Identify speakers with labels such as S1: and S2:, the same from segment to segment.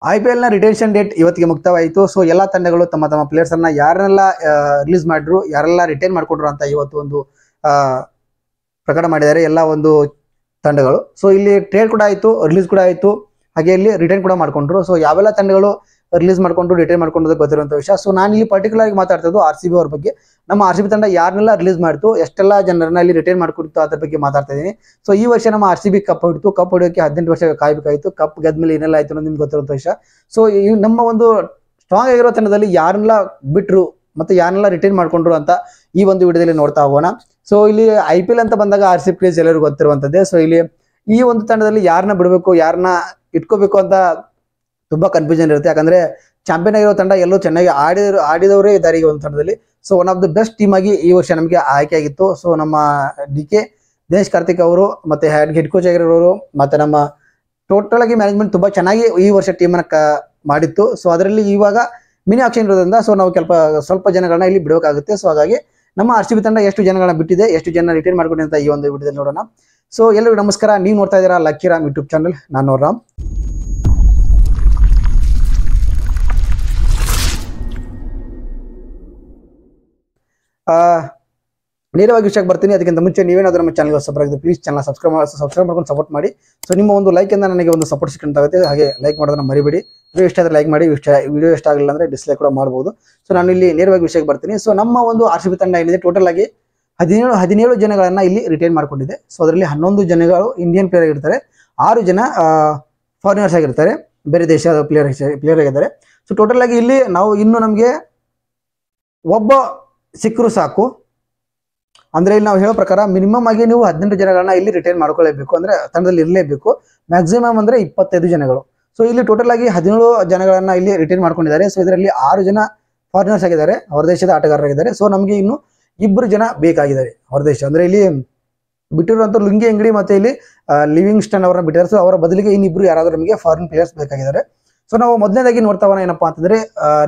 S1: IPL ನ retention date ಇವತ್ತಿಗೆ ಮುಕ್ತಾಯವಾಯಿತು. ಸೊ ಎಲ್ಲಾ ತಂಡಗಳು ತಮ್ಮ ತಮ್ಮ ಪ್ಲೇಯರ್ಸ್ ಅನ್ನ ಯಾರೆಲ್ಲ ರಿಲೀಸ್ ಮಾಡಿದ್ರು, ಯಾರೆಲ್ಲ ರಿಟೈನ್ ಮಾಡ್ಕೊಂಡ್ರು ಅಂತ ಇವತ್ತು ಒಂದು ಪ್ರಕಟ ಮಾಡಿದ್ದಾರೆ ಎಲ್ಲ ಒಂದು ತಂಡಗಳು. ಸೊ ಇಲ್ಲಿ ಟ್ರೇಡ್ ಕೂಡ ಆಯಿತು, ರಿಲೀಸ್ ಕೂಡ ಆಯಿತು, ಹಾಗೆ ಇಲ್ಲಿ ರಿಟೈನ್ ಕೂಡ ಮಾಡ್ಕೊಂಡ್ರು. ಸೊ ಯಾವೆಲ್ಲ ತಂಡಗಳು ರಿಲೀಸ್ ಮಾಡ್ಕೊಂಡು ರಿಟೈನ್ ಮಾಡ್ಕೊಂಡು ಗೊತ್ತಿರುವಂಥ ವಿಷಯ. ಸೊ ನಾನು ಇಲ್ಲಿ ಪರ್ಟಿಕ್ಯುಲರ್ ಆಗಿ ಮಾತಾಡ್ತಿದ್ದು RCB ಅವ್ರ ಬಗ್ಗೆ. ನಮ್ಮ RCB ತಂಡ ಯಾರನ್ನೆಲ್ಲ ರಿಲೀಸ್ ಮಾಡ್ತು, ಎಷ್ಟೆಲ್ಲ ಜನರನ್ನ ಇಲ್ಲಿ ರಿಟೈನ್ ಮಾಡ್ಕೊಡ್ತು ಅದ್ರ ಬಗ್ಗೆ ಮಾತಾಡ್ತಾ ಇದ್ದೀನಿ. ಸೊ ಈ ವರ್ಷ ನಮ್ಮ RCB ಕಪ್ ಹೊಡಿತು. ಕಪ್ ಹೊಡಿಯೋಕೆ 18 ವರ್ಷ ಕಾಯಬೇಕಾಯಿತು. ಕಪ್ ಗೆದ್ಮೇಲೆ ಏನೆಲ್ಲ ಆಯ್ತು ಅನ್ನೋದು ನಿಮ್ಗೆ ಗೊತ್ತಿರುವಂಥ ವಿಷಯ. ಸೊ ನಮ್ಮ ಒಂದು ಸ್ಟ್ರಾಂಗ್ ಆಗಿರೋ ತಂಡದಲ್ಲಿ ಯಾರನ್ನೆಲ್ಲ ಬಿಟ್ರು ಮತ್ತೆ ಯಾರನ್ನೆಲ್ಲ ರಿಟೈನ್ ಮಾಡ್ಕೊಂಡ್ರು ಅಂತ ಈ ಒಂದು ವಿಡಿಯೋದಲ್ಲಿ ನೋಡ್ತಾ ಹೋಗೋಣ. ಸೊ ಇಲ್ಲಿ IPL ಅಂತ ಬಂದಾಗ RCB ಪ್ಲೇಯರ್ಸ್ ಎಲ್ಲರಿಗೂ ಗೊತ್ತಿರುವಂಥದ್ದೇ. ಸೊ ಇಲ್ಲಿ ಈ ಒಂದು ತಂಡದಲ್ಲಿ ಯಾರನ್ನ ಬಿಡಬೇಕು, ಯಾರನ್ನ ಇಟ್ಕೋಬೇಕು ಅಂತ ತುಂಬಾ ಕನ್ಫ್ಯೂಷನ್ ಇರುತ್ತೆ. ಯಾಕಂದ್ರೆ ಚಾಂಪಿಯನ್ ಆಗಿರೋ ತಂಡ ಎಲ್ಲೂ ಚೆನ್ನಾಗಿ ಆಡಿದವರೇ ಇದ್ದಾರೆ ಈ ಒಂದು ತಂಡದಲ್ಲಿ. So one of the best team ಆಗಿ ಈ ವರ್ಷ ನಮಗೆ ಆಯ್ಕೆ ಆಗಿತ್ತು. ಸೊ ನಮ್ಮ DK ದಿನೇಶ್ ಕಾರ್ತಿಕ್ ಅವರು ಮತ್ತೆ ಹೆಡ್ ಕೋಚ್ ಆಗಿರೋರು ಮತ್ತೆ ನಮ್ಮ ಟೋಟಲ್ ಆಗಿ ಮ್ಯಾನೇಜ್ಮೆಂಟ್ ತುಂಬಾ ಚೆನ್ನಾಗಿ ಈ ವರ್ಷ ಟೀಮನ್ನ ಮಾಡಿತ್ತು. ಸೊ ಅದರಲ್ಲಿ ಇವಾಗ ಮಿನಿ ಆಕ್ಷನ್ ಇರೋದ್ರಿಂದ ಸೊ ನಾವು ಸ್ವಲ್ಪ ಜನಗಳನ್ನ ಇಲ್ಲಿ ಬಿಡಬೇಕಾಗುತ್ತೆ. ಸೊ ಹಾಗಾಗಿ ನಮ್ಮ RCB ತಂಡ ಎಷ್ಟು ಜನಗಳನ್ನ ಬಿಟ್ಟಿದೆ, ಎಷ್ಟು ಜನ ರಿಟೈನ್ ಮಾಡ್ಕೊಂಡಿದೆ ಅಂತ ಈ ಒಂದು ವಿಡಿಯೋದಲ್ಲಿ ನೋಡೋಣ. ಸೊ ಎಲ್ಲರಿಗೂ ನಮಸ್ಕಾರ, ನೀವು ನೋಡ್ತಾ ಇದ್ದೀರಾ ಲಕ್ಕಿ ರಾಮ್ ಯೂಟ್ಯೂಬ್ ಚಾನಲ್. ನಾನು ರಾಮ್. ನೇರವಾಗಿ ವಿಷಯಕ್ಕೆ ಬರ್ತೀನಿ. ಅದಕ್ಕಿಂತ ಮುಂಚೆ ನೀವೇನಾದ್ರೂ ನಮ್ಮ ಚಾನಲ್ಗೆ ಹೊಸಬರಾಗಿದ್ದರೆ ಪ್ಲೀಸ್ ಚಾನಲ್ ಸಬ್ಸ್ಕ್ರೈಬ್ ಮಾಡ್ಕೊಂಡು ಸಪೋರ್ಟ್ ಮಾಡಿ. ಸೊ ನಿಮ್ಮ ಒಂದು ಲೈಕ್ ಇಂದ ನನಗೆ ಒಂದು ಸಪೋರ್ಟ್ ಸಿಕ್ಕಂತಾಗುತ್ತೆ. ಹಾಗೆ ಲೈಕ್ ಮಾಡೋದನ್ನ ಮರಿಬೇಡಿ. ವಿಡಿಯೋ ಇಷ್ಟ ಆದರೆ ಲೈಕ್ ಮಾಡಿ, ವಿಡಿಯೋ ಇಷ್ಟ ಆಗಲಿಲ್ಲ ಅಂದರೆ ಡಿಸ್ಲೈಕ್ ಕೂಡ ಮಾಡ್ಬೋದು. ಸೊ ನಾನು ಇಲ್ಲಿ ನೇರವಾಗಿ ವಿಷಯಕ್ಕೆ ಬರ್ತೀನಿ. ಸೊ ನಮ್ಮ ಒಂದು RCB ತಂಡ ಏನಿದೆ ಟೋಟಲ್ ಆಗಿ 17 ಜನಗಳನ್ನ ಇಲ್ಲಿ ರಿಟೈನ್ ಮಾಡ್ಕೊಂಡಿದೆ. ಸೊ ಅದರಲ್ಲಿ 11 ಜನಗಳು ಇಂಡಿಯನ್ ಪ್ಲೇಯರ್ ಆಗಿರ್ತಾರೆ, 6 ಜನ ಫಾರಿನರ್ಸ್ ಆಗಿರ್ತಾರೆ, ಬೇರೆ ದೇಶದ ಪ್ಲೇಯರ್ ಆಗಿದ್ದಾರೆ. ಸೊ ಟೋಟಲ್ ಆಗಿ ಇಲ್ಲಿ ನಾವು ಇನ್ನು ನಮಗೆ ಒಬ್ಬ ಸಿಕ್ಕರು ಸಾಕು. ಅಂದ್ರೆ ಇಲ್ಲಿ ನಾವು ಹೇಳೋ ಪ್ರಕಾರ ಮಿನಿಮಮ್ ಆಗಿ ನೀವು 18 ಜನಗಳನ್ನ ಇಲ್ಲಿ ರಿಟೈನ್ ಮಾಡ್ಕೊಳ್ಳೇಬೇಕು, ಅಂದ್ರೆ ತಂಡದಲ್ಲಿ ಇರಲೇಬೇಕು. ಮ್ಯಾಕ್ಸಿಮಮ್ ಅಂದ್ರೆ 25 ಜನಗಳು. ಸೊ ಇಲ್ಲಿ ಟೋಟಲ್ ಆಗಿ 17 ಜನಗಳನ್ನ ಇಲ್ಲಿ ರಿಟೈನ್ ಮಾಡ್ಕೊಂಡಿದ್ದಾರೆ. ಸೊ ಇದರಲ್ಲಿ 6 ಜನ ಫಾರಿನರ್ಸ್ ಆಗಿದ್ದಾರೆ, ಹೊರ ದೇಶದ ಆಟಗಾರರಾಗಿದ್ದಾರೆ. ಸೊ ನಮಗೆ ಇನ್ನು 2 ಜನ ಬೇಕಾಗಿದ್ದಾರೆ ಹೊರ ದೇಶ. ಅಂದ್ರೆ ಇಲ್ಲಿ ಬಿಟ್ಟಿರುವಂತ ಲುಂಗಿ ಅಂಗಡಿ ಮತ್ತೆ ಇಲ್ಲಿ ಲಿವಿಂಗ್ಸ್ಟನ್ ಅವರನ್ನ ಬಿಟ್ಟಿದ್ದಾರೆ. ಸೊ ಅವರ ಬದಲಿಗೆ ಇನ್ನಿಬ್ರು ಯಾರಾದ್ರೂ ನಮಗೆ ಫಾರಿನ್ ಪ್ಲೇಯರ್ಸ್ ಬೇಕಾಗಿದ್ದಾರೆ. ಸೊ ನಾವು ಮೊದಲನೇದಾಗಿ ನೋಡ್ತಾವನ ಏನಪ್ಪಾ ಅಂತಂದ್ರೆ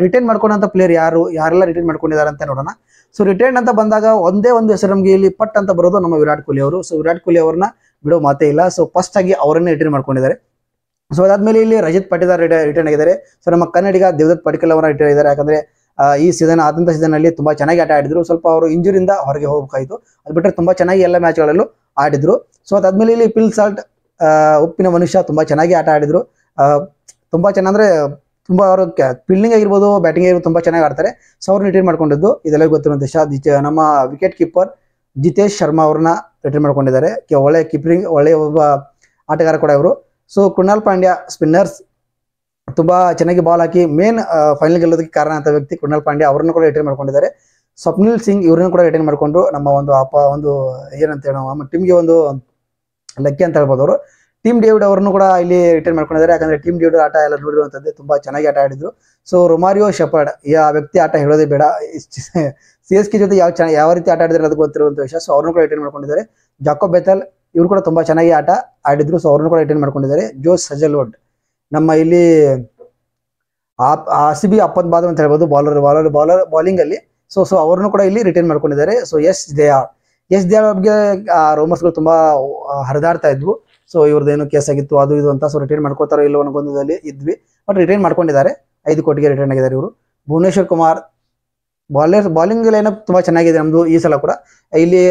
S1: ರಿಟೈನ್ ಮಾಡ್ಕೊಂಡಂತ ಪ್ಲೇಯರ್ ಯಾರೆಲ್ಲ ರಿಟೈನ್ ಮಾಡ್ಕೊಂಡಿದ್ದಾರೆ ಅಂತ ನೋಡೋಣ. ಸೊ ರಿಟೈನ್ ಅಂತ ಬಂದಾಗ ಒಂದೇ ಒಂದು ಹೆಸರು ನಮಗೆ ಇಲ್ಲಿ ಪಟ್ ಅಂತ ಬರೋದು ನಮ್ಮ ವಿರಾಟ್ ಕೊಹ್ಲಿ ಅವರು. ಸೊ ವಿರಾಟ್ ಕೊಹ್ಲಿ ಅವ್ರನ್ನ ಬಿಡೋ ಮಾತೇ ಇಲ್ಲ. ಸೊ ಫಸ್ಟ್ ಆಗಿ ಅವರನ್ನೇ ರಿಟೈನ್ ಮಾಡ್ಕೊಂಡಿದ್ದಾರೆ. ಸೊ ಅದಾದ್ಮೇಲೆ ಇಲ್ಲಿ ರಜತ್ ಪಾಟಿದಾರ್ ರಿಟರ್ನ್ ಆಗಿದ್ದಾರೆ. ಸೊ ನಮ್ಮ ಕನ್ನಡಿಗ ದೇವದತ್ ಪಡಿಕ್ಕಲ್ ಅವರ ರಿಟೈನ್ ಆಗಿದ್ದಾರೆ. ಯಾಕಂದ್ರೆ ಈ ಸೀಸನ್ ಆದಂತ ಸೀಸನ್ ಅಲ್ಲಿ ತುಂಬಾ ಚೆನ್ನಾಗಿ ಆಟ ಆಡಿದ್ರು. ಸ್ವಲ್ಪ ಅವರು ಇಂಜುರಿಯಿಂದ ಹೊರಗೆ ಹೋಗಬೇಕಾಯಿತು. ಅದು ಬಿಟ್ಟರೆ ತುಂಬಾ ಚೆನ್ನಾಗಿ ಎಲ್ಲ ಮ್ಯಾಚ್ಗಳಲ್ಲೂ ಆಡಿದ್ರು. ಸೊ ಅದಾದ್ಮೇಲೆ ಇಲ್ಲಿ ಪಿಲ್ ಸಾಲ್ಟ್ ಉಪ್ಪಿನ ಮನುಷ್ಯ ತುಂಬಾ ಚೆನ್ನಾಗಿ ಆಟ ಆಡಿದ್ರು. ತುಂಬಾ ಚೆನ್ನಾಗಿ ತುಂಬಾ ಅವರು ಫೀಲ್ಡಿಂಗ್ ಆಗಿರ್ಬೋದು, ಬ್ಯಾಟಿಂಗ್ ಆಗಿರ್ಬೋದು ತುಂಬಾ ಚೆನ್ನಾಗಿ ಆಡ್ತಾರೆ. ಸೊ ಅವ್ರನ್ನ ರಿಟೈನ್ ಮಾಡ್ಕೊಂಡಿದ್ದು ಇದೆಲ್ಲ ಗೊತ್ತಿರುವಂತ ವಿಷಯ. ನಮ್ಮ ವಿಕೆಟ್ ಕೀಪರ್ ಜಿತೇಶ್ ಶರ್ಮಾ ಅವ್ರನ್ನ ರಿಟೈನ್ ಮಾಡ್ಕೊಂಡಿದ್ದಾರೆ. ಒಳ್ಳೆ ಕೀಪರಿಂಗ್, ಒಳ್ಳೆ ಒಬ್ಬ ಆಟಗಾರ ಕೂಡ ಇವರು. ಸೊ ಕೃಣಾಲ್ ಪಾಂಡ್ಯ ಸ್ಪಿನ್ನರ್ಸ್ ತುಂಬಾ ಚೆನ್ನಾಗಿ ಬಾಲ್ ಹಾಕಿ ಮೇನ್ ಫೈನಲ್ ಗೆಲ್ಲೋದಕ್ಕೆ ಕಾರಣ ಅಂತ ವ್ಯಕ್ತಿ ಕೃಣಾಲ್ ಪಾಂಡ್ಯ, ಅವ್ರನ್ನ ಕೂಡ ರಿಟೈನ್ ಮಾಡ್ಕೊಂಡಿದ್ದಾರೆ. ಸ್ವಪ್ನಿಲ್ ಸಿಂಗ್ ಇವ್ರನ್ನ ಕೂಡ ರಿಟೈನ್ ಮಾಡ್ಕೊಂಡು ನಮ್ಮ ಒಂದು ಏನಂತ ಹೇಳೋ ನಮ್ಮ ಟೀಮ್ಗೆ ಒಂದು ಲಕ್ಕಿ ಅಂತ ಹೇಳ್ಬೋದು. ಅವರು ಟೀಮ್ ಡೇವಿಡ್ ಅವರನ್ನು ಕೂಡ ಇಲ್ಲಿ ರಿಟೈನ್ ಮಾಡ್ಕೊಂಡಿದ್ದಾರೆ. ಯಾಕಂದ್ರೆ ಟೀಮ್ ಡೇವಿಡ್ ಆಟ ಎಲ್ಲ ನೋಡಿರುವಂತದ್ದೇ, ತುಂಬಾ ಚೆನ್ನಾಗಿ ಆಟ ಆಡಿದ್ರು. ಸೊ ರೊಮಾರಿಯೋ ಶೆಪರ್ಡ್ ಆ ವ್ಯಕ್ತಿ ಆಟ ಹೇಳೋದೇ ಬೇಡ. CSK ಜೊತೆ ಯಾವ ರೀತಿ ಆಟ ಆಡಿದ್ರೆ ಅದು ಗೊತ್ತಿರುವಂತ ವಿಷಯ. ಸೊ ಅವ್ರನ್ನು ಕೂಡ ರಿಟೈನ್ ಮಾಡ್ಕೊಂಡಿದ್ದಾರೆ. ಜಾಕೋಬ್ ಬೆಥಲ್ ಇವರು ಕೂಡ ತುಂಬಾ ಚೆನ್ನಾಗಿ ಆಟ ಆಡಿದ್ರು. ಸೊ ಅವ್ರನ್ನು ಕೂಡ ರಿಟೈನ್ ಮಾಡ್ಕೊಂಡಿದ್ದಾರೆ. ಜೋಸ್ ಹಜಲ್ವುಡ್ ನಮ್ಮ ಇಲ್ಲಿ RCB ಅಪ್ಪದ್ ಅಂತ ಹೇಳ್ಬೋದು ಬಾಲಿಂಗ್ ಅಲ್ಲಿ. ಸೊ ಅವ್ರನ್ನು ಕೂಡ ಇಲ್ಲಿ ರಿಟೈನ್ ಮಾಡ್ಕೊಂಡಿದ್ದಾರೆ. ಸೊ ಎಸ್ ದಯಾಳ್ ಬಗ್ಗೆ ರೋಮರ್ಸ್ಗಳು ತುಂಬಾ ಹರಿದಾಡ್ತಾ ಇದ್ವು. ಸೊ ಇವ್ರದ್ದೇನು ಕೇಸ್ ಆಗಿತ್ತು ಅದು ಇದು ಅಂತ. ಸೊ ರಿಟೈನ್ ಮಾಡ್ಕೋತಾರೋ ಇಲ್ಲೋ ಅನ್ನೋ ಗೊಂದಲದಲ್ಲಿ ಇದ್ವಿ. ಬಟ್ ರಿಟೈನ್ ಮಾಡ್ಕೊಂಡಿದ್ದಾರೆ. 5 ಕೋಟಿಗೆ ರಿಟೈನ್ ಆಗಿದ್ದಾರೆ ಇವರು. ಭುವನೇಶ್ವರ್ ಕುಮಾರ್ ಬಾಲಿಂಗ್ ಲೈನಪ್ ತುಂಬಾ ಚೆನ್ನಾಗಿದೆ ನಮ್ದು ಈ ಸಲ ಕೂಡ. ಇಲ್ಲಿ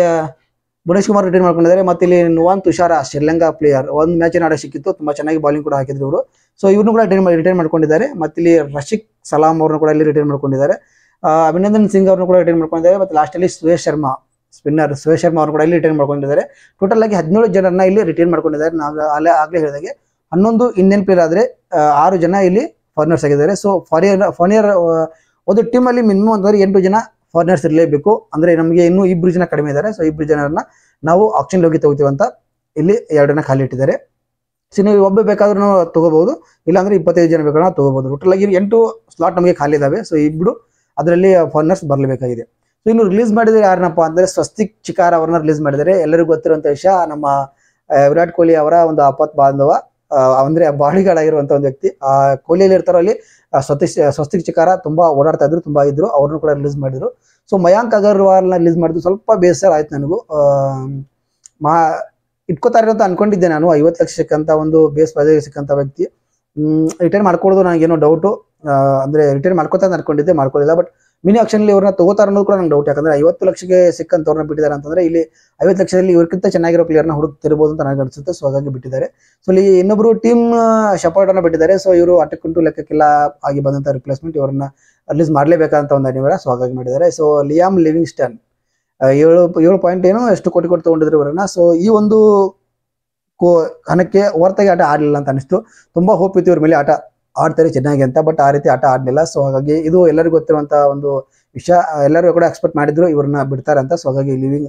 S1: ಭುವನೇಶ್ ಕುಮಾರ್ ರಿಟೈನ್ ಮಾಡ್ಕೊಂಡಿದ್ದಾರೆ. ಮತ್ತೆ ಇಲ್ಲಿ ನುವಾನ್ ತುಷಾರ ಶ್ರೀಲಂಕಾ ಪ್ಲೇಯರ್, ಒಂದು ಮ್ಯಾಚ್ ಆಡ ಸಿಕ್ಕಿತ್ತು, ತುಂಬಾ ಚೆನ್ನಾಗಿ ಬಾಲಿಂಗ್ ಕೂಡ ಹಾಕಿದ್ರು ಇವರು. ಸೊ ಇವ್ರನ್ನು ಕೂಡ ರಿಟೈನ್ ಮಾಡ್ಕೊಂಡಿದ್ದಾರೆ. ಮತ್ತೆ ಇಲ್ಲಿ ರಶಿಕ್ ಸಲಾಂ ಅವ್ರನ್ನ ಕೂಡ ಇಲ್ಲಿ ರಿಟೈನ್ ಮಾಡ್ಕೊಂಡಿದ್ದಾರೆ. ಅಭಿನಂದನ್ ಸಿಂಗ್ ಅವ್ರನ್ನ ಕೂಡ ರಿಟೈನ್ ಮಾಡ್ಕೊಂಡಿದ್ದಾರೆ. ಮತ್ತೆ ಲಾಸ್ಟ್ ಅಲ್ಲಿ ಸುರೇಶ್ ಶರ್ಮಾ ಅವ್ರನ್ನ ಕೂಡ ಇಲ್ಲಿ ರಿಟೈನ್ ಮಾಡ್ಕೊಂಡಿದ್ದಾರೆ. ಟೋಟಲ್ ಆಗಿ 17 ಜನರನ್ನ ಇಲ್ಲಿ ರಿಟೈನ್ ಮಾಡ್ಕೊಂಡಿದ್ದಾರೆ. ನಾವು ಆಗ್ಲೇ ಹೇಳಿದಾಗೆ 11 ಇಂಡಿಯನ್ ಪ್ಲೇಯರ್ ಆದ್ರೆ 6 ಜನ ಇಲ್ಲಿ ಫಾರಿನರ್ಸ್ ಆಗಿದ್ದಾರೆ. ಸೊ ಫಾರಿನರ್ ಒಂದು ಟೀಮ್ ಅಲ್ಲಿ ಮಿನಿಮಮ್ ಅಂದ್ರೆ 8 ಜನ ಫಾರಿನರ್ಸ್ ಇರಲೇಬೇಕು. ಅಂದ್ರೆ ನಮಗೆ ಇನ್ನೂ 2 ಜನ ಕಡಿಮೆ ಇದ್ದಾರೆ. ಸೊ 2 ಜನರನ್ನ ನಾವು ಆಕ್ಷನ್ ಹೋಗಿ ತಗೋತೀವಿ ಅಂತ ಇಲ್ಲಿ 2 ಜನ ಖಾಲಿ ಇಟ್ಟಿದ್ದಾರೆ. ಸೊ ನೀವು ಒಬ್ಬ ಬೇಕಾದ್ರೂ ತಗೋಬಹುದು, ಇಲ್ಲಾಂದ್ರೆ 25 ಜನ ಬೇಕಾದ್ರೂ ತಗೋಬಹುದು. ಟೋಟಲ್ ಆಗಿ 8 ಸ್ಲಾಟ್ ನಮಗೆ ಖಾಲಿ ಇದಾವೆ. ಸೊ 2 ಅದರಲ್ಲಿ ಫಾರಿನರ್ಸ್ ಬರಲೇಬೇಕಾಗಿದೆ. ಸೊ ಇನ್ನು ರಿಲೀಸ್ ಮಾಡಿದ್ರೆ ಯಾರನ್ನಪ್ಪ ಅಂದ್ರೆ ಸ್ವಸ್ತಿಕ್ ಚಿಕಾರ ಅವ್ರನ್ನ ರಿಲೀಸ್ ಮಾಡಿದ್ದಾರೆ. ಎಲ್ಲರಿಗೂ ಗೊತ್ತಿರುವಂತ ವಿಷಯ. ನಮ್ಮ ವಿರಾಟ್ ಕೊಹ್ಲಿ ಅವರ ಒಂದು ಆಪತ್ ಬಾಂಧವ, ಅಂದ್ರೆ ಬಾಡಿಗಾರ್ಡ್ ಆಗಿರುವಂತ ಒಂದು ವ್ಯಕ್ತಿ. ಕೊಹ್ಲಿಯಲ್ಲಿ ಇರ್ತಾರೋ ಅಲ್ಲಿ ಸ್ವಸ್ತಿಕ್ ಚಿಕಾರ ತುಂಬಾ ಓಡಾಡ್ತಾ ಇದ್ರು, ತುಂಬಾ ಇದ್ರು. ಅವ್ರನ್ನು ಕೂಡ ರಿಲೀಸ್ ಮಾಡಿದ್ರು. ಸೊ ಮಯಾಂಕ್ ಅಗರ್ವಾಲ್ನ ರಿಲೀಸ್ ಮಾಡಿದ್ರು. ಸ್ವಲ್ಪ ಬೇಸರ ಆಯ್ತು ನನಗೂ. ಇಟ್ಕೋತಾರೆ ಅಂತ ಅನ್ಕೊಂಡಿದ್ದೆ ನಾನು. 50 ಲಕ್ಷಕ್ಕಂತ ಒಂದು ಬೇಸ್ ಪ್ರೈಸ್ ಸಿಕ್ಕಂತ ವ್ಯಕ್ತಿ ರಿಟೈನ್ ಮಾಡ್ಕೊಳ್ಳೋದು ನನಗೇನೋ ಡೌಟು. ಅಂದರೆ ರಿಟೈನ್ ಮಾಡ್ಕೋತಾ ಅನ್ಕೊಂಡಿದ್ದೆ, ಮಾಡ್ಕೊಳ್ಳಿಲ್ಲ. ಬಟ್ ಮಿನಿ ಆಕ್ಷನ್ಲಿ ಇವ್ರನ್ನ ತಗೋತಾರ ಅನ್ನೋದು ಕೂಡ ನಂಗೆ ಡೌಟ್. ಯಾಕಂದರೆ 50 ಲಕ್ಷಕ್ಕೆ ಸಿಕ್ಕಂತವ್ರನ್ನ ಬಿಟ್ಟಿದ್ದಾರೆ ಅಂತಂದರೆ ಇಲ್ಲಿ 50 ಲಕ್ಷದಲ್ಲಿ ಇವ್ರಿಗಿಂತ ಚೆನ್ನಾಗಿರೋ ಪ್ಲೇಯರ್ನ ಹುಡುಕ್ತಿರ್ಬೋದು ಅಂತ ನನಗೆ ಅನಿಸುತ್ತೆ. ಸೊ ಹಾಗಾಗಿ ಬಿಟ್ಟಿದ್ದಾರೆ. ಸೊ ಇಲ್ಲಿ ಇನ್ನೊಬ್ಬರು ಟೀಮ್ ಶಪಾರ್ಡನ್ನ ಬಿಟ್ಟಿದ್ದಾರೆ. ಸೊ ಇವರು ಅಟಕ್ಕಂಟು ಲೆಕ್ಕಕ್ಕಿಲ್ಲ ಆಗಿ ಬಂದಂಥ ರಿಪ್ಲೇಸ್ಮೆಂಟ್, ಇವರನ್ನ ರಿಲೀಸ್ ಮಾಡಲೇಬೇಕಂತ ಒಂದು ಅನಿವಾರ್ಯ. ಸೊ ಹಾಗಾಗಿ ಮಾಡಿದ್ದಾರೆ. ಸೊ ಲಿಯಾಮ್ ಲಿವಿಂಗ್ಸ್ಟನ್ 7 ಪಾಯಿಂಟ್ ಏನೋ ಎಷ್ಟು ಕೋಟಿ ಕೊಟ್ಟು ತೊಗೊಂಡಿದ್ರು ಇವರನ್ನ. ಸೊ ಈ ಒಂದು ಹಣಕ್ಕೆ ಹೊರತಾಗಿ ಆಟ ಆಡಲಿಲ್ಲ ಅಂತ ಅನಿಸ್ತು. ತುಂಬಾ ಹೋಪ್ ಇತ್ತು ಇವ್ರ ಮೇಲೆ ಆಟ ಆಡ್ತಾರೆ ಚೆನ್ನಾಗಿ ಅಂತ, ಬಟ್ ಆ ರೀತಿ ಆಟ ಆಡಲಿಲ್ಲ. ಸೊ ಹಾಗಾಗಿ ಇದು ಎಲ್ಲರಿಗೂ ಗೊತ್ತಿರುವಂತಹ ಒಂದು ವಿಷಯ. ಎಲ್ಲರೂ ಕೂಡ ಎಕ್ಸ್ಪೆಕ್ಟ್ ಮಾಡಿದ್ರು ಇವ್ರನ್ನ ಬಿಡ್ತಾರೆ ಅಂತ. ಸೊ ಹಾಗಾಗಿ ಲಿವಿಂಗ್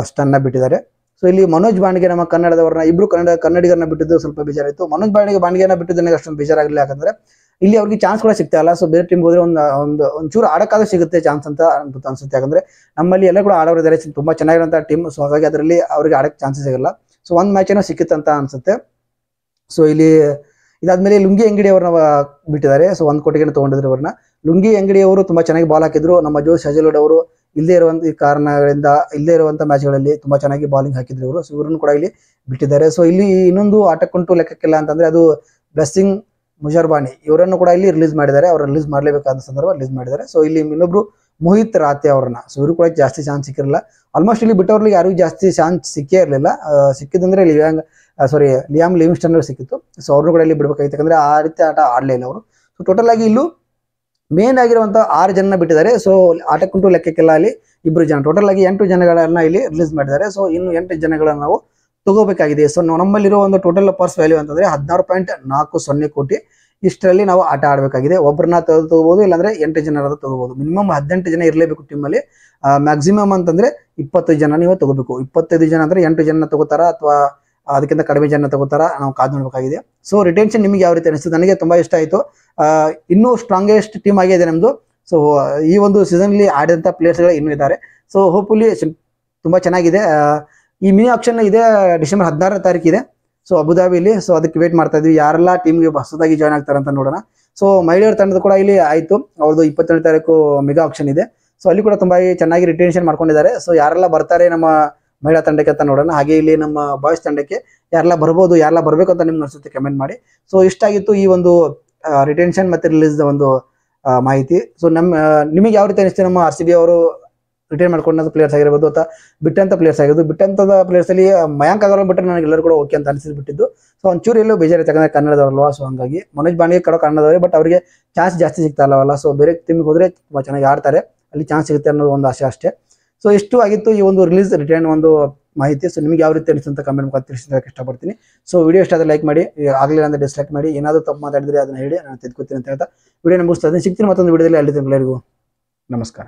S1: ಸ್ಟನ್ನ ಬಿಟ್ಟಿದ್ದಾರೆ. ಸೊ ಇಲ್ಲಿ ಮನೋಜ್ ಬಾಂಡ್ಗೆ, ನಮ್ಮ ಕನ್ನಡದವ್ರನ್ನ ಇಬ್ರು ಕನ್ನಡಿಗರನ್ನ ಬಿಟ್ಟಿದ್ದು ಸ್ವಲ್ಪ ಬೇಜಾರಾಯಿತು. ಮನೋಜ್ ಬಾಂಡ್ಗೆನ ಬಿಟ್ಟಿದ್ದು ನನಗೆ ಅಷ್ಟೊಂದು ಬೇಜಾರಾಗಲಿಲ್ಲ. ಯಾಕಂದ್ರೆ ಇಲ್ಲಿ ಅವ್ರಿಗೆ ಚಾನ್ಸ್ ಕೂಡ ಸಿಗ್ತಾ ಇಲ್ಲ. ಸೊ ಬೇರೆ ಟೀಮ್ಗೆ ಹೋದ್ರೆ ಒಂಚೂರು ಆಡಕ್ಕಾದ್ರೂ ಸಿಗುತ್ತೆ ಚಾನ್ಸ್ ಅಂತ ಅನ್ಸುತ್ತೆ. ಯಾಕಂದ್ರೆ ನಮ್ಮಲ್ಲಿ ಎಲ್ಲ ಕೂಡ ಆಡೋರಿದ್ದಾರೆ, ತುಂಬಾ ಚೆನ್ನಾಗಿರುವಂತಹ ಟೀಮ್. ಸೊ ಹಾಗಾಗಿ ಅದರಲ್ಲಿ ಅವ್ರಿಗೆ ಆಡಕ್ಕೆ ಚಾನ್ಸಸ್ ಸಿಗಲ್ಲ. ಸೊ ಒಂದು ಮ್ಯಾಚ್ ಏನೋ ಸಿಕ್ಕಿತ್ತಂತ ಅನ್ಸುತ್ತೆ. ಸೊ ಇಲ್ಲಿ ಇದಾದ್ಮೇಲೆ ಲುಂಗಿ ಅಂಗಡಿ ಅವ್ರನ್ನ ಬಿಟ್ಟಿದ್ದಾರೆ. ಸೊ 1 ಕೋಟಿಗೆ ತಗೊಂಡಿದ್ರು ಅವ್ರನ್ನ. ಲುಂಗಿ ಅಂಗಡಿ ಅವರು ತುಂಬಾ ಚೆನ್ನಾಗಿ ಬಾಲ್ ಹಾಕಿದ್ರು. ನಮ್ಮ ಜೋಶ್ ಹಜಲ್ವುಡ್ ಅವರು ಇಲ್ಲದೇ ಇರುವಂತ ಕಾರಣಗಳಿಂದ ಇಲ್ಲದೇ ಇರುವಂತ ಮ್ಯಾಚ್ಗಳಲ್ಲಿ ತುಂಬಾ ಚೆನ್ನಾಗಿ ಬಾಲಿಂಗ್ ಹಾಕಿದ್ರು ಇವರು. ಸೊ ಇವ್ರನ್ನು ಕೂಡ ಇಲ್ಲಿ ಬಿಟ್ಟಿದ್ದಾರೆ. ಸೊ ಇಲ್ಲಿ ಇನ್ನೊಂದು ಆಟಕ್ಕುಂಟು ಲೆಕ್ಕಕ್ಕಿಲ್ಲ ಅಂತಂದ್ರೆ ಅದು ಬ್ಲೆಸ್ಸಿಂಗ್ ಮುಜರ್ಬಾನಿ, ಇವರನ್ನು ಕೂಡ ಇಲ್ಲಿ ರಿಲೀಸ್ ಮಾಡಿದ್ದಾರೆ. ಅವ್ರು ರಿಲೀಸ್ ಮಾಡಲೇಬೇಕಾದ ಸಂದರ್ಭ ರಿಲೀಸ್ ಮಾಡಿದ್ದಾರೆ. ಸೊ ಇಲ್ಲಿ ಇನ್ನೊಬ್ರು ಮೋಹಿತ್ ರಾತೆ ಅವ್ರನ್ನ, ಸೊ ಇವರು ಕೂಡ ಜಾಸ್ತಿ ಚಾನ್ಸ್ ಸಿಕ್ಕಿರಲಿಲ್ಲ. ಆಲ್ಮೋಸ್ಟ್ ಇಲ್ಲಿ ಬಿಟ್ಟವ್ರಿಗೆ ಯಾರಿಗೂ ಜಾಸ್ತಿ ಚಾನ್ಸ್ ಸಿಕ್ಕೇ ಇರಲಿಲ್ಲ. ಸಿಕ್ಕಿದಂದ್ರೆ ಲಿಯಾಮ್ ಲಿವಿಂಗ್ಸ್ಟನ್ ಸಿಕ್ಕಿತ್ತು. ಸೊ ಅವ್ರನ್ನು ಕೂಡ ಇಲ್ಲಿ ಬಿಡಬೇಕಾಗಿತ್ತು, ಯಾಕಂದ್ರೆ ಆ ರೀತಿ ಆಟ ಆಡಲೇ ಇಲ್ಲ ಅವರು. ಸೊ ಟೋಟಲ್ ಆಗಿ ಇಲ್ಲೂ ಮೇನ್ ಆಗಿರುವಂತ 6 ಜನ ಬಿಟ್ಟಿದ್ದಾರೆ. ಸೊ ಆಟಕ್ಕುಂಟು ಲೆಕ್ಕಕ್ಕೆಲ್ಲ ಅಲ್ಲಿ 2 ಜನ, ಟೋಟಲ್ ಆಗಿ 8 ಜನಗಳನ್ನ ಇಲ್ಲಿ ರಿಲೀಸ್ ಮಾಡಿದ್ದಾರೆ. ಸೊ ಇನ್ನು 8 ಜನಗಳನ್ನ ನಾವು ತಗೋಬೇಕಾಗಿದೆ. ಸೊ ನಮ್ಮಲ್ಲಿರೋ ಒಂದು ಟೋಟಲ್ ಪರ್ಸ್ ವ್ಯಾಲ್ಯೂ ಅಂತಂದ್ರೆ 16.40 ಕೋಟಿ. ಇಷ್ಟರಲ್ಲಿ ನಾವು ಆಟ ಆಡಬೇಕಾಗಿದೆ. ಒಬ್ಬರನ್ನ ತಗೋಬಹುದು, ಇಲ್ಲಾಂದ್ರೆ 8 ಜನರಾದ ತಗೋಬಹುದು. ಮಿನಿಮಮ್ 18 ಜನ ಇರಲೇಬೇಕು ಟೀಮಲ್ಲಿ. ಮ್ಯಾಕ್ಸಿಮಮ್ ಅಂತಂದ್ರೆ 20 ಜನ ನೀವು ತಗೋಬೇಕು. 25 ಜನ ಅಂದ್ರೆ 8 ಜನ ತಗೋತಾರ ಅಥವಾ ಅದಕ್ಕಿಂತ ಕಡಿಮೆ ಜನ ತಗೋತಾರ, ನಾವು ಕಾದು ನೋಡ್ಬೇಕಾಗಿದೆ. ಸೊ ರಿಟೆನ್ಷನ್ ನಿಮಗೆ ಯಾವ ರೀತಿ ಅನಿಸ್ತದೆ? ನನಗೆ ತುಂಬಾ ಇಷ್ಟ ಆಯಿತು. ಇನ್ನೂ ಸ್ಟ್ರಾಂಗೆಸ್ಟ್ ಟೀಮ್ ಆಗಿದೆ ನಮ್ದು. ಸೊ ಈ ಒಂದು ಸೀಸನ್ಲಿ ಆಡಿದಂಥ ಪ್ಲೇಯರ್ಸ್ಗಳು ಇನ್ನೂ ಇದ್ದಾರೆ. ಸೊ ಹೋಪ್ಫುಲಿ ತುಂಬಾ ಚೆನ್ನಾಗಿದೆ. ಈ ಮಿನಿ ಆಕ್ಷನ್ ಇದೆ ಡಿಸೆಂಬರ್ 16ನೇ ತಾರೀಕು ಇದೆ. ಸೊ ಅಬುದಾಬಿಲಿ. ಸೊ ಅದಕ್ಕೆ ವೇಟ್ ಮಾಡ್ತಾ ಇದ್ವಿ, ಯಾರೆಲ್ಲ ಟೀಮ್ಗೆ ಹೊಸದಾಗಿ ಜಾಯ್ನ್ ಆಗ್ತಾರೆ ಅಂತ ನೋಡೋಣ. ಸೊ ಮಹಿಳೆಯರ ತಂಡದ ಕೂಡ ಇಲ್ಲಿ ಆಯಿತು. ಅವ್ರದ್ದು 22ನೇ ತಾರೀಕು ಮೆಗಾ ಆಕ್ಷನ್ ಇದೆ. ಸೊ ಅಲ್ಲಿ ಕೂಡ ತುಂಬಾ ಚೆನ್ನಾಗಿ ರಿಟೆನ್ಷನ್ ಮಾಡ್ಕೊಂಡಿದ್ದಾರೆ. ಸೊ ಯಾರೆಲ್ಲ ಬರ್ತಾರೆ ನಮ್ಮ ಮಹಿಳಾ ತಂಡಕ್ಕೆ ಅಂತ ನೋಡೋಣ. ಹಾಗೆ ಇಲ್ಲಿ ನಮ್ಮ ಬಾಯ್ಸ್ ತಂಡಕ್ಕೆ ಯಾರೆಲ್ಲ ಬರ್ಬೋದು, ಯಾರೆಲ್ಲ ಬರಬೇಕು ಅಂತ ನಿಮ್ಗೆ ಅನ್ಸುತ್ತೆ ಕಮೆಂಟ್ ಮಾಡಿ. ಸೊ ಇಷ್ಟಾಗಿತ್ತು ಈ ಒಂದು ರಿಟೆನ್ಷನ್ ಮತ್ತೆ ರಿಲೀಸ್ ಒಂದು ಮಾಹಿತಿ. ಸೊ ನಿಮಗೆ ಯಾವ ರೀತಿ ಅನಿಸ್ತು? ನಮ್ಮ RCB ಅವರು ರಿಟೈನ್ ಮಾಡ್ಕೊಂಡಂತ ಪ್ಲೇಯರ್ಸ್ ಆಗಿರ್ಬೋದು ಅಥವಾ ಬಿಟ್ಟಂತ ಪ್ಲೇಯರ್ಸ್ ಆಗಿರ್ಬೋದು. ಬಿಟ್ಟಂತದ ಪ್ಲೇಯರ್ಸ್ ಅಲ್ಲಿ ಮಯಾಂಕ್ ಅಗರ್ವಾಲ್ ಬಿಟ್ಟರೆ ನನಗೆ ಎಲ್ಲರೂ ಕೂಡ ಓಕೆ ಅಂತ ಅನಿಸಿಬಿಟ್ಟಿದ್ದು. ಸೊ ಒಂಚೂರು ಎಲ್ಲೂ ಬೇಜಾರು, ಯಾಕಂದ್ರೆ ಕನ್ನಡದವರಲ್ವಾ. ಸೊ ಹಂಗಾಗಿ ಮನೋಜ್ ಬಾಂಡ್ಗೆ ಕಡೋ ಕನ್ನಡದವರೇ, ಬಟ್ ಅವರಿಗೆ ಚಾನ್ಸ್ ಜಾಸ್ತಿ ಸಿಗ್ತಾ ಇಲ್ಲವಲ್ಲ. ಸೊ ಬೇರೆ ಟೀಮಿಗೆ ಹೋದ್ರೆ ತುಂಬಾ ಚೆನ್ನಾಗಿ ಆಡ್ತಾರೆ, ಅಲ್ಲಿ ಚಾನ್ಸ್ ಸಿಗುತ್ತೆ ಅನ್ನೋದು ಒಂದು ಆಸೆ ಅಷ್ಟೇ. ಸೊ ಇಷ್ಟು ಆಗಿತ್ತು ಈ ಒಂದು ರಿಲೀಸ್ ರಿಟರ್ನ್ ಒಂದು ಮಾಹಿತಿ. ಸೊ ನಿಮಗೆ ಯಾವ ರೀತಿ ಅನಿಸ್ತು ಅಂತ ಕಮೆಂಟ್ ಮುಖಾಂತರ ತಿಳಿಸೋದಕ್ಕೆ ಇಷ್ಟಪಡ್ತೀನಿ. ಸೊ ವಿಡಿಯೋ ಇಷ್ಟ ಆದರೆ ಲೈಕ್ ಮಾಡಿ, ಆಗಲಿಲ್ಲ ಅಂದ್ರೆ ಡಿಸ್ಲೈಕ್ ಮಾಡಿ. ಏನಾದರೂ ತಪ್ಪು ಮಾತಾಡಿದ್ರೆ ಅದನ್ನ ಹೇಳಿ, ನಾನು ತಿದ್ಕೋತೀನಿ ಅಂತ ಹೇಳ್ತಾ ವಿಡಿಯೋನ ಮುಗಿಸ್ತಾ ಇದ್ದೀನಿ. ಸಿಗ್ತೀನಿ ಮತ್ತೊಂದು ವಿಡಿಯೋದಲ್ಲಿ. ಅಲ್ಲಿ ಎಲ್ಲರಿಗೂ ನಮಸ್ಕಾರ.